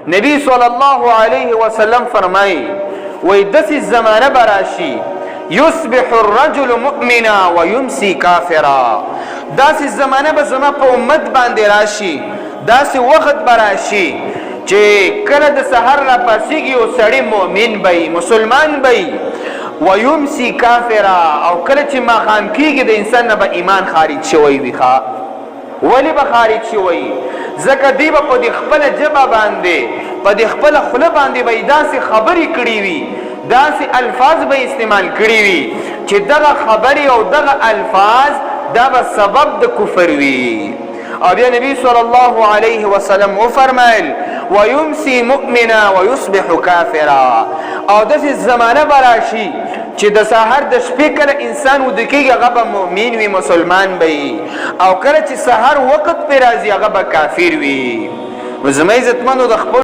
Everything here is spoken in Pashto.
نبی صلی الله علیه وسلم فرمایي وای داسې زمانه به راشي یصبح الرجل مؤمنا ویمسی کافرا. داسې زمانه به زما په امت باندې راشي، داسې وخت به راشي چې کله د سحر را پاسېږي او سړی مؤمن به مسلمان به ویمسی کافرا، او کله چې ماښام کېږي د انسان نه به ایمان خارج شوی وي. ولې به خارج شوی؟ ځکه دی به په دې خپله ژبه باندې په دې خپله خوله باندې به یې داسې خبرې کړي وي، داسې الفاظ به استعمال کړي وي چې دغه خبرې او دغه الفاظ دا به سبب د کفر وي. او بیا نبی صلی الله علیه وسلم وفرمایل ویمسی مؤمنا ویصبح کافرا. او داسې زمانه به راشي چې د سحر د شپې کله انسان وده کېږي هغه به مؤمن وي، مسلمان به وي، او کله چې سحر وخت پرې راځي هغه به کافر وي. زما عزتمنو د خپل